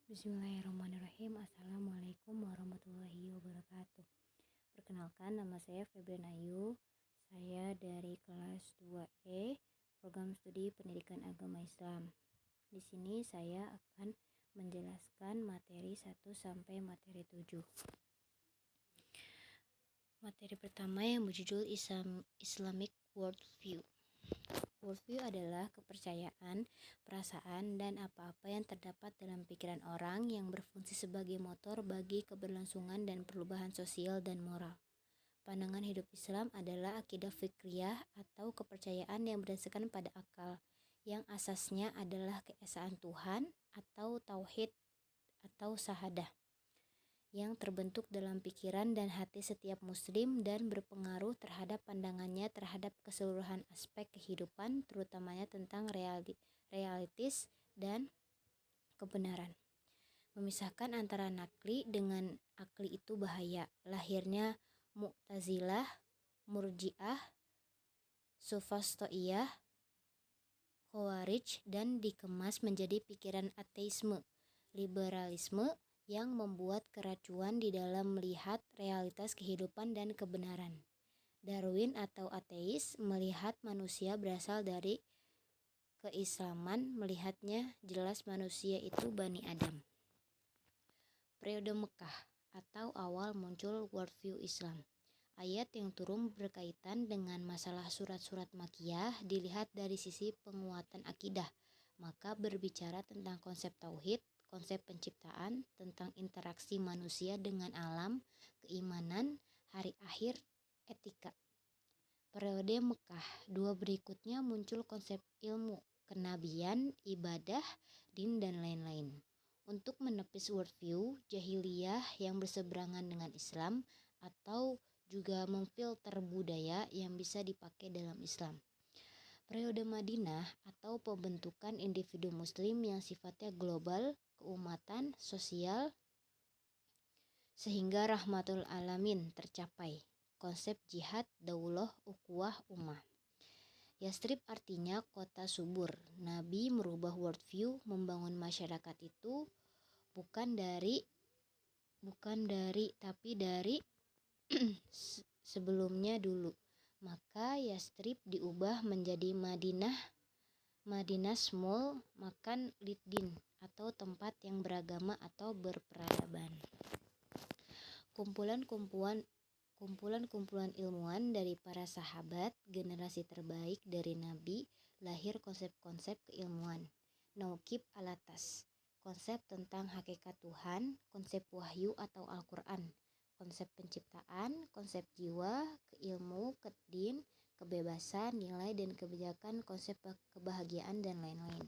Bismillahirrahmanirrahim. Assalamualaikum warahmatullahi wabarakatuh. Perkenalkan, nama saya Febrian Ayu. Saya dari kelas 2E, Program Studi Pendidikan Agama Islam. Di sini saya akan menjelaskan materi 1 sampai materi 7. Materi pertama yang berjudul Islamic Worldview. Worldview adalah kepercayaan, perasaan, dan apa-apa yang terdapat dalam pikiran orang yang berfungsi sebagai motor bagi keberlangsungan dan perubahan sosial dan moral. Pandangan hidup Islam adalah akidah fikriyah atau kepercayaan yang berdasarkan pada akal, yang asasnya adalah keesaan Tuhan atau tauhid atau syahadah, yang terbentuk dalam pikiran dan hati setiap muslim dan berpengaruh terhadap pandangannya terhadap keseluruhan aspek kehidupan, terutamanya tentang realitis dan kebenaran. Memisahkan antara nakli dengan akli itu bahaya. Lahirnya Mu'tazilah, Murji'ah, Sufastoiyah, Khawarij, dan dikemas menjadi pikiran ateisme, liberalisme, yang membuat keracuan di dalam melihat realitas kehidupan dan kebenaran. Darwin atau ateis melihat manusia berasal dari keislaman, melihatnya jelas manusia itu Bani Adam. Periode Mekah atau awal muncul worldview Islam. Ayat yang turun berkaitan dengan masalah surat-surat Makkiyah dilihat dari sisi penguatan akidah, maka berbicara tentang konsep tauhid, konsep penciptaan, tentang interaksi manusia dengan alam, keimanan, hari akhir, etika. Periode Mekah dua berikutnya muncul konsep ilmu, kenabian, ibadah, din, dan lain-lain. Untuk menepis worldview jahiliyah yang berseberangan dengan Islam atau juga memfilter budaya yang bisa dipakai dalam Islam. Periode Madinah atau pembentukan individu muslim yang sifatnya global, keumatan, sosial, sehingga rahmatul alamin tercapai. Konsep jihad, daulah, ukhuwah, ummah. Yastrib artinya kota subur. Nabi merubah worldview, membangun masyarakat itu bukan dari tapi dari sebelumnya dulu. Maka Yastrib diubah menjadi Madinah Small, makan Lidin atau tempat yang beragama atau berperadaban. Kumpulan ilmuwan dari para sahabat, generasi terbaik dari Nabi, lahir konsep-konsep keilmuan. Nauqib alatas, konsep tentang hakikat Tuhan, konsep wahyu atau Al-Quran, konsep penciptaan, konsep jiwa, keilmu, kedin, kebebasan, nilai dan kebijakan, konsep kebahagiaan, dan lain-lain.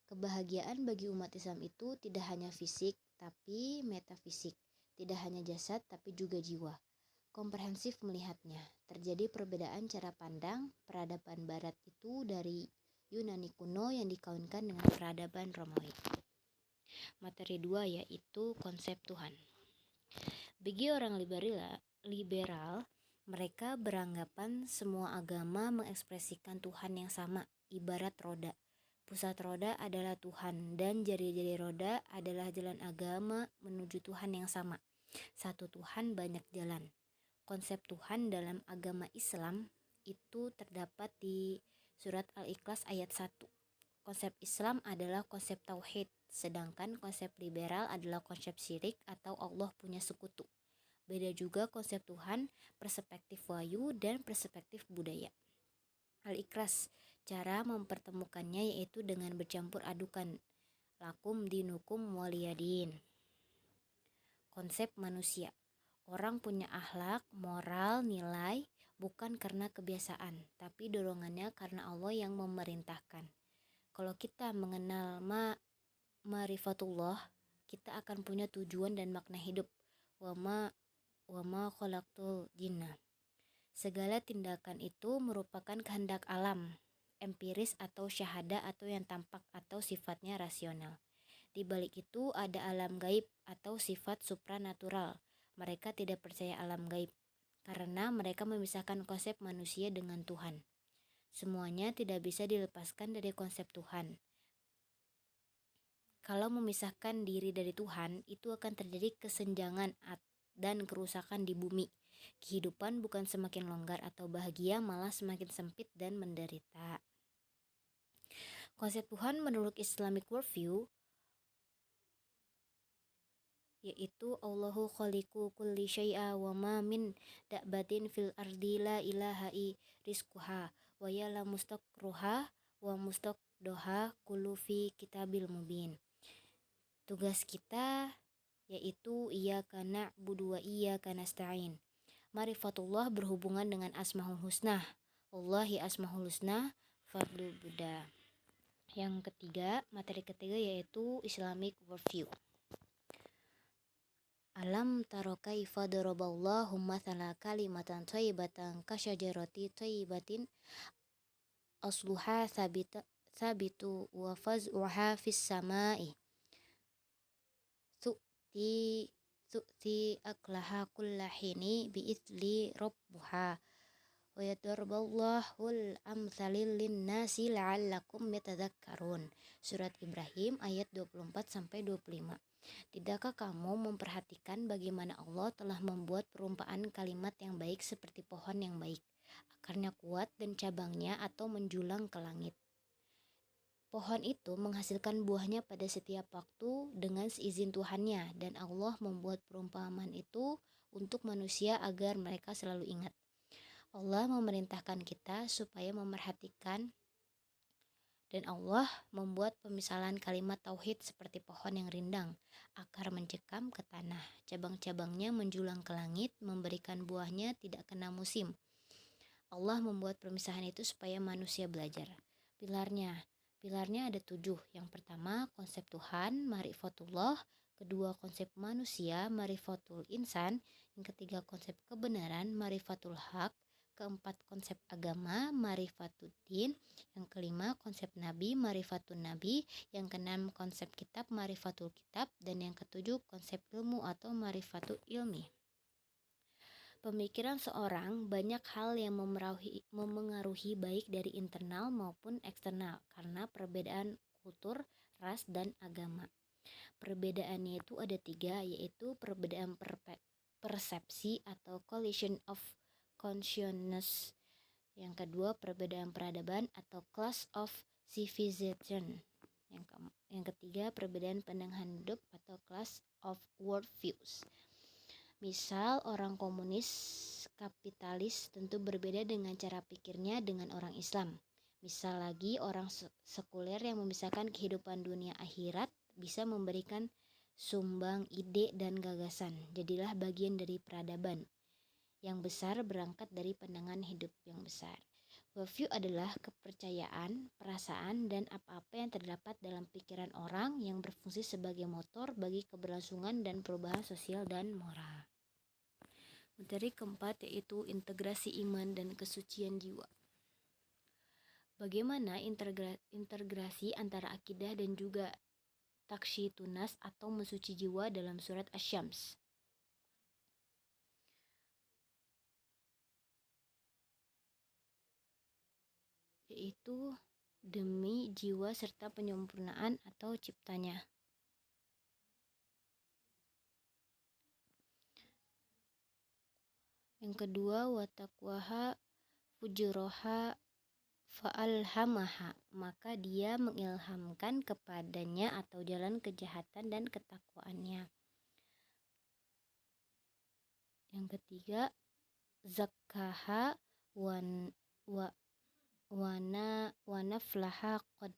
Kebahagiaan bagi umat Islam itu tidak hanya fisik, tapi metafisik. Tidak hanya jasad, tapi juga jiwa. Komprehensif melihatnya. Terjadi perbedaan cara pandang. Peradaban Barat itu dari Yunani kuno yang dikawinkan dengan peradaban Romawi. Materi 2 yaitu konsep Tuhan. Bagi orang liberal, mereka beranggapan semua agama mengekspresikan Tuhan yang sama, ibarat roda. Pusat roda adalah Tuhan dan jari-jari roda adalah jalan agama menuju Tuhan yang sama. Satu Tuhan, banyak jalan. Konsep Tuhan dalam agama Islam itu terdapat di surat Al-Ikhlas ayat 1. Konsep Islam adalah konsep tauhid, sedangkan konsep liberal adalah konsep syirik atau Allah punya sekutu. Beda juga konsep Tuhan, perspektif wahyu, dan perspektif budaya. Al-Ikhlas, cara mempertemukannya yaitu dengan bercampur adukan. Lakum dinukum waliyadin. Konsep manusia. Orang punya akhlak, moral, nilai, bukan karena kebiasaan, tapi dorongannya karena Allah yang memerintahkan. Kalau kita mengenal ma'rifatullah, kita akan punya tujuan dan makna hidup. Wa ma khalaqtul jinna. Segala tindakan itu merupakan kehendak alam, empiris atau syahada atau yang tampak atau sifatnya rasional. Di balik itu ada alam gaib atau sifat supranatural. Mereka tidak percaya alam gaib karena mereka memisahkan konsep manusia dengan Tuhan. Semuanya tidak bisa dilepaskan dari konsep Tuhan. Kalau memisahkan diri dari Tuhan, itu akan terjadi kesenjangan dan kerusakan di bumi. Kehidupan bukan semakin longgar atau bahagia, malah semakin sempit dan menderita. Konsep Tuhan menurut Islamic worldview yaitu Allahu khaliqu kulli syai'a wa ma min dabbatin fil ardi la ilaha rizquha wa ya'lamu mustaqruha wa mustaqdoha kullu fi kitabil mubin. Tugas kita yaitu iyyaka na'budu wa iyyaka nasta'in. Ma'rifatullah berhubungan dengan Asmaul Husna. Wallahi Asmaul Husna fadlu Buddha. Yang ketiga, materi ketiga yaitu Islamic worldview. Alam taro kaifa daraballahu mathala kalimatan thayyibatan kasyajarati thayyibatin asluha sabitu wa faz'uha fis samai su'ti aklaha kullahini bi'ithli rabbuha wa yadarballahul amthalil linnasi la'allakum yatadhakkarun. Surat Ibrahim ayat 24-25. Tidakkah kamu memperhatikan bagaimana Allah telah membuat perumpamaan kalimat yang baik seperti pohon yang baik, akarnya kuat dan cabangnya atau menjulang ke langit. Pohon itu menghasilkan buahnya pada setiap waktu dengan seizin Tuhannya, dan Allah membuat perumpamaan itu untuk manusia agar mereka selalu ingat. Allah memerintahkan kita supaya memperhatikan, dan Allah membuat pemisalan kalimat tauhid seperti pohon yang rindang, akar mencekam ke tanah, cabang-cabangnya menjulang ke langit, memberikan buahnya tidak kena musim. Allah membuat pemisahan itu supaya manusia belajar. Pilarnya ada 7. Yang pertama, konsep Tuhan, ma'rifatullah. Kedua, konsep manusia, ma'rifatul insan. Yang ketiga, konsep kebenaran, ma'rifatul haq. Keempat, konsep agama, ma'rifatuddin. Yang kelima, konsep nabi, ma'rifatun nabi. Yang keenam, konsep kitab, ma'rifatul kitab. Dan yang ketujuh, konsep ilmu atau ma'rifatul ilmi. Pemikiran seorang banyak hal yang memengaruhi baik dari internal maupun eksternal karena perbedaan kultur, ras, dan agama. Perbedaannya itu ada 3, yaitu perbedaan persepsi atau collision of consciousness. Yang kedua, perbedaan peradaban atau class of civilization. Yang ketiga, perbedaan pandangan hidup atau class of worldviews. Misal, orang komunis kapitalis tentu berbeda dengan cara pikirnya dengan orang Islam. Misal lagi, orang sekuler yang memisahkan kehidupan dunia akhirat bisa memberikan sumbang ide dan gagasan. Jadilah bagian dari peradaban yang besar berangkat dari pandangan hidup yang besar. Worldview adalah kepercayaan, perasaan, dan apa-apa yang terdapat dalam pikiran orang yang berfungsi sebagai motor bagi keberlangsungan dan perubahan sosial dan moral. Materi keempat yaitu integrasi iman dan kesucian jiwa. Bagaimana integrasi antara akidah dan juga taksyitunas atau mensuci jiwa dalam surat Asy-Syams. Yaitu demi jiwa serta penyempurnaan atau ciptanya. Yang kedua, wataqwaha fujuraha fa'alhamaha, maka dia mengilhamkan kepadanya atau jalan kejahatan dan ketakwaannya. Yang ketiga, zakkaha wanaflaha qad,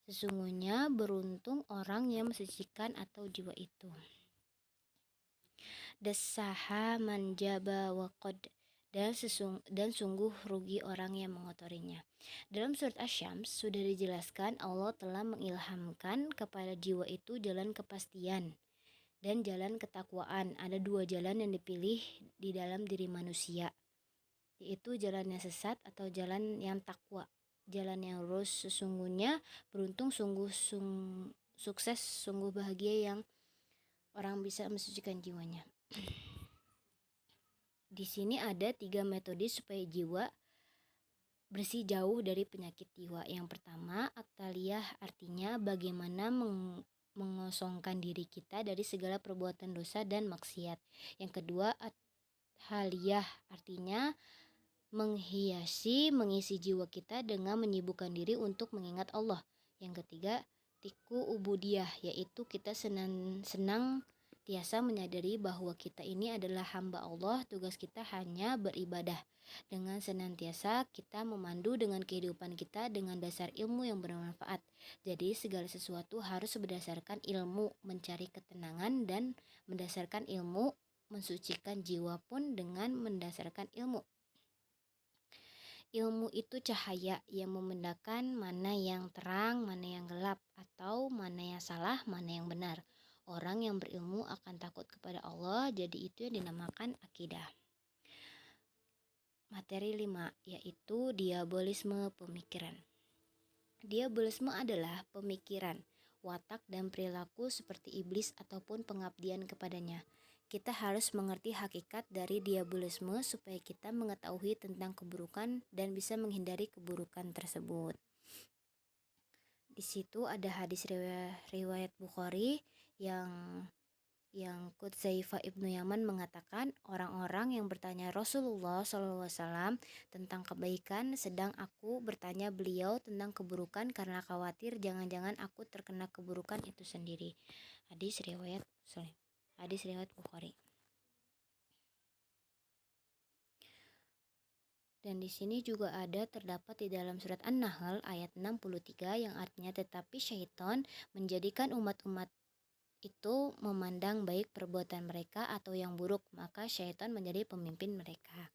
sesungguhnya beruntung orang yang mensucikan atau jiwa itu. Dassaha manjaba wa qad, dan sungguh rugi orang yang mengotorinya. Dalam surat Asy-Syams sudah dijelaskan Allah telah mengilhamkan kepada jiwa itu jalan kepastian dan jalan ketakwaan. Ada 2 jalan yang dipilih di dalam diri manusia, yaitu jalan yang sesat atau jalan yang takwa. Jalan yang lurus sesungguhnya beruntung, sungguh sukses, sungguh bahagia yang orang bisa mensucikan jiwanya. Di sini ada 3 metode supaya jiwa bersih jauh dari penyakit jiwa. Yang pertama, aktaliyah, artinya bagaimana mengosongkan diri kita dari segala perbuatan dosa dan maksiat. Yang kedua, haliyah, artinya mengisi jiwa kita dengan menyibukkan diri untuk mengingat Allah. Yang ketiga, tiku ubudiyah, yaitu kita senang tiasa menyadari bahwa kita ini adalah hamba Allah, tugas kita hanya beribadah. Dengan senantiasa kita memandu dengan kehidupan kita dengan dasar ilmu yang bermanfaat. Jadi segala sesuatu harus berdasarkan ilmu, mencari ketenangan dan mendasarkan ilmu, mensucikan jiwa pun dengan mendasarkan ilmu. Ilmu itu cahaya yang membedakan mana yang terang, mana yang gelap, atau mana yang salah, mana yang benar. Orang yang berilmu akan takut kepada Allah, jadi itu yang dinamakan akidah. Materi 5, yaitu diabolisme pemikiran. Diabolisme adalah pemikiran, watak dan perilaku seperti iblis ataupun pengabdian kepadanya. Kita harus mengerti hakikat dari diabolisme supaya kita mengetahui tentang keburukan dan bisa menghindari keburukan tersebut. Di situ ada hadis riwayat Bukhari yang Qudzaifah ibnu Yaman mengatakan, orang-orang yang bertanya Rasulullah SAW tentang kebaikan, sedang aku bertanya beliau tentang keburukan karena khawatir jangan-jangan aku terkena keburukan itu sendiri. Hadis riwayat Bukhari. Dan di sini juga terdapat di dalam surat An-Nahl ayat 63 yang artinya, tetapi syaitan menjadikan umat-umat itu memandang baik perbuatan mereka atau yang buruk, maka syaitan menjadi pemimpin mereka.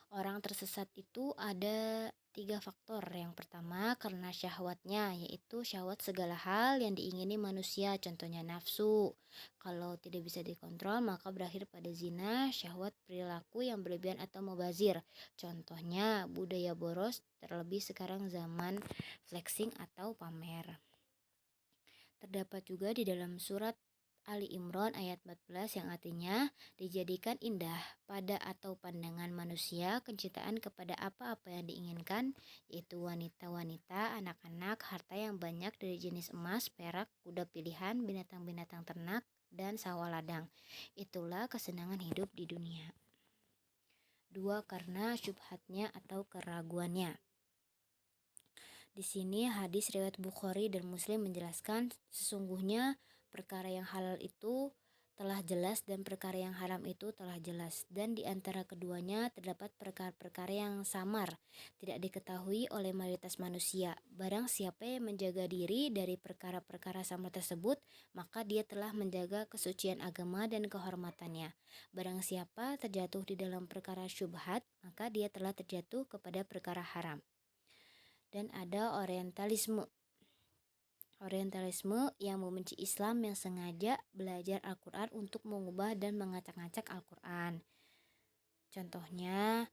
Orang tersesat itu ada 3 faktor. Yang pertama karena syahwatnya, yaitu syahwat segala hal yang diingini manusia, contohnya nafsu. Kalau tidak bisa dikontrol maka berakhir pada zina, syahwat perilaku yang berlebihan atau mubazir. Contohnya budaya boros, terlebih sekarang zaman flexing atau pamer. Terdapat juga di dalam surat Ali Imran ayat 14 yang artinya, dijadikan indah pada atau pandangan manusia kecintaan kepada apa-apa yang diinginkan, yaitu wanita-wanita, anak-anak, harta yang banyak dari jenis emas, perak, kuda pilihan, binatang-binatang ternak, dan sawah ladang. Itulah kesenangan hidup di dunia. 2. Karena syubhatnya atau keraguannya. Di sini hadis riwayat Bukhari dan Muslim menjelaskan, sesungguhnya perkara yang halal itu telah jelas dan perkara yang haram itu telah jelas, dan di antara keduanya terdapat perkara-perkara yang samar, tidak diketahui oleh mayoritas manusia. Barang siapa yang menjaga diri dari perkara-perkara samar tersebut, maka dia telah menjaga kesucian agama dan kehormatannya. Barang siapa terjatuh di dalam perkara syubhat, maka dia telah terjatuh kepada perkara haram. Dan ada orientalisme yang membenci Islam, yang sengaja belajar Al-Quran untuk mengubah dan mengacak-ngacak Al-Quran. Contohnya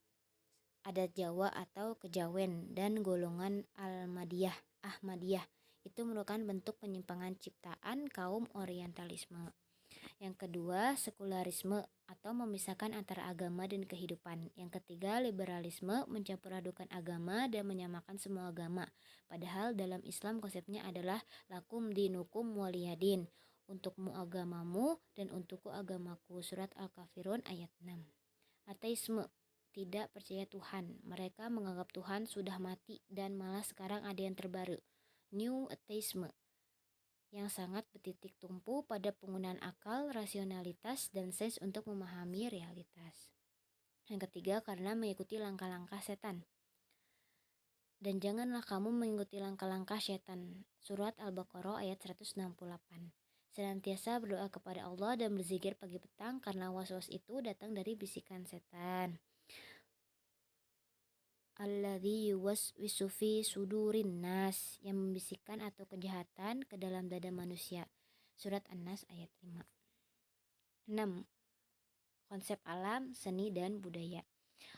adat Jawa atau kejawen dan golongan Ahmadiyah. Itu merupakan bentuk penyimpangan ciptaan kaum orientalisme. Yang kedua, sekularisme atau memisahkan antara agama dan kehidupan. Yang ketiga, liberalisme, mencampur adukan agama dan menyamakan semua agama. Padahal dalam Islam konsepnya adalah lakum dinukum waliyadin, untukmu agamamu dan untukku agamaku. Surat Al-Kafirun ayat 6. Ateisme, tidak percaya Tuhan. Mereka menganggap Tuhan sudah mati dan malah sekarang ada yang terbaru, New Atheisme, yang sangat bertitik tumpu pada penggunaan akal, rasionalitas, dan sains untuk memahami realitas. Yang ketiga, karena mengikuti langkah-langkah setan. Dan janganlah kamu mengikuti langkah-langkah setan. Surat Al-Baqarah ayat 168. Senantiasa berdoa kepada Allah dan berzikir pagi petang, karena was-was itu datang dari bisikan setan. Alladzi yuwaswisu fi sudurin nas, yang membisikkan atau kejahatan ke dalam dada manusia. Surat An-Nas ayat 5. 6. Konsep alam, seni, dan budaya.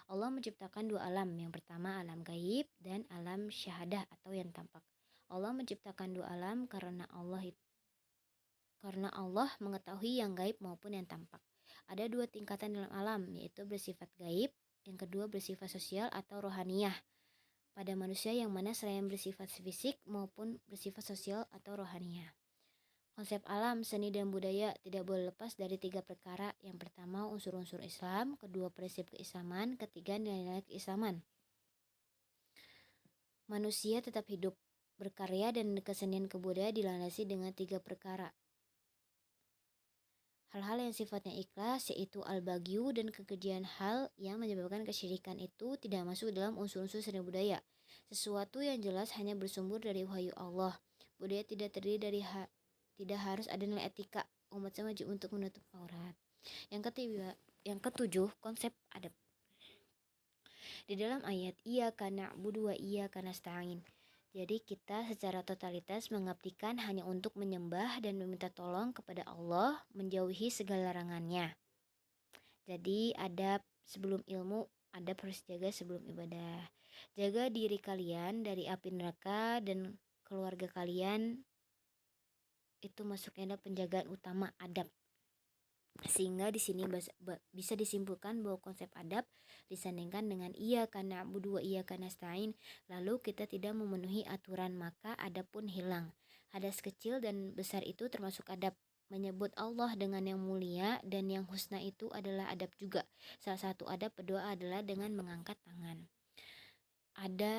Allah menciptakan 2 alam. Yang pertama alam gaib dan alam syahadah atau yang tampak. Allah menciptakan 2 alam karena Allah mengetahui yang gaib maupun yang tampak. Ada 2 tingkatan dalam alam, yaitu bersifat gaib, yang kedua bersifat sosial atau rohaniyah pada manusia, yang mana selain bersifat fisik maupun bersifat sosial atau rohaniyah. Konsep alam, seni, dan budaya tidak boleh lepas dari 3 perkara. Yang pertama, unsur-unsur Islam. Kedua, prinsip keislaman. Ketiga, nilai-nilai keislaman. Manusia tetap hidup, berkarya, dan kesenian kebudayaan dilandasi dengan 3 perkara. Hal-hal yang sifatnya ikhlas, yaitu al-bagyu dan kekejian, hal yang menyebabkan kesyirikan itu tidak masuk dalam unsur-unsur seni budaya. Sesuatu yang jelas hanya bersumber dari wahyu Allah. Budaya tidak terdiri dari tidak harus ada nilai etika. Umat wajib untuk menutup aurat. Yang ketujuh, konsep adab. Di dalam ayat iyyaka na'budu wa iyyaka nasta'in. Jadi kita secara totalitas mengabdikan hanya untuk menyembah dan meminta tolong kepada Allah, menjauhi segala larangannya. Jadi adab sebelum ilmu, adab harus jaga sebelum ibadah. Jaga diri kalian dari api neraka dan keluarga kalian, itu masuknya ada penjagaan utama adab. Sehingga di sini bisa disimpulkan bahwa konsep adab disandingkan dengan iyyaka na'budu wa iyyaka nasta'in, lalu kita tidak memenuhi aturan, maka adab pun hilang. Hadas kecil dan besar itu termasuk adab. Menyebut Allah dengan yang mulia dan yang husna itu adalah adab juga. Salah satu adab berdoa adalah dengan mengangkat tangan. Ada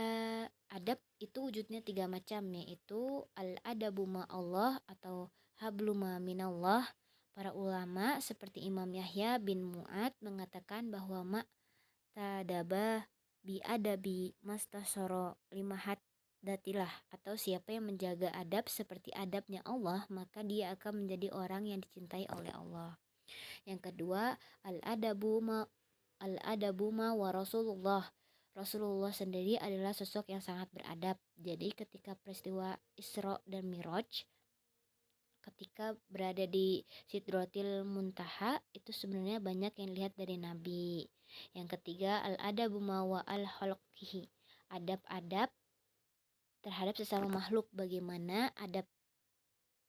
adab itu wujudnya 3 macam, yaitu al-adabu ma'allah atau habluma minallah. Para ulama seperti Imam Yahya bin Mu'ad mengatakan bahwa tadaba bi adabi mastasoro limahat datilah, atau siapa yang menjaga adab seperti adabnya Allah, maka dia akan menjadi orang yang dicintai oleh Allah. Yang kedua, al-adabu ma wa Rasulullah. Rasulullah sendiri adalah sosok yang sangat beradab. Jadi ketika peristiwa Isra dan Miraj, ketika berada di Sidratil Muntaha, itu sebenarnya banyak yang lihat dari Nabi. Yang ketiga, al-adabu ma wa al-khalqihi. Adab-adab terhadap sesama makhluk. Bagaimana adab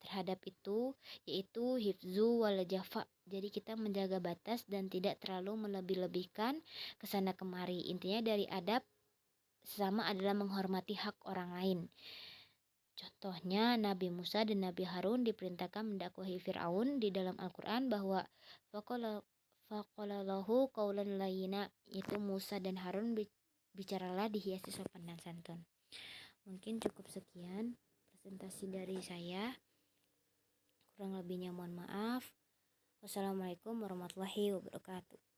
terhadap itu, yaitu hifzu wal jafa. Jadi kita menjaga batas dan tidak terlalu melebih-lebihkan kesana kemari. Intinya dari adab sesama adalah menghormati hak orang lain. Contohnya Nabi Musa dan Nabi Harun diperintahkan mendakwahi Fir'aun di dalam Al-Quran bahwa faqalallahu qawlan layina, yaitu Musa dan Harun bicaralah dihiasi sopan dan santun. Mungkin cukup sekian presentasi dari saya. Kurang lebihnya mohon maaf. Wassalamualaikum warahmatullahi wabarakatuh.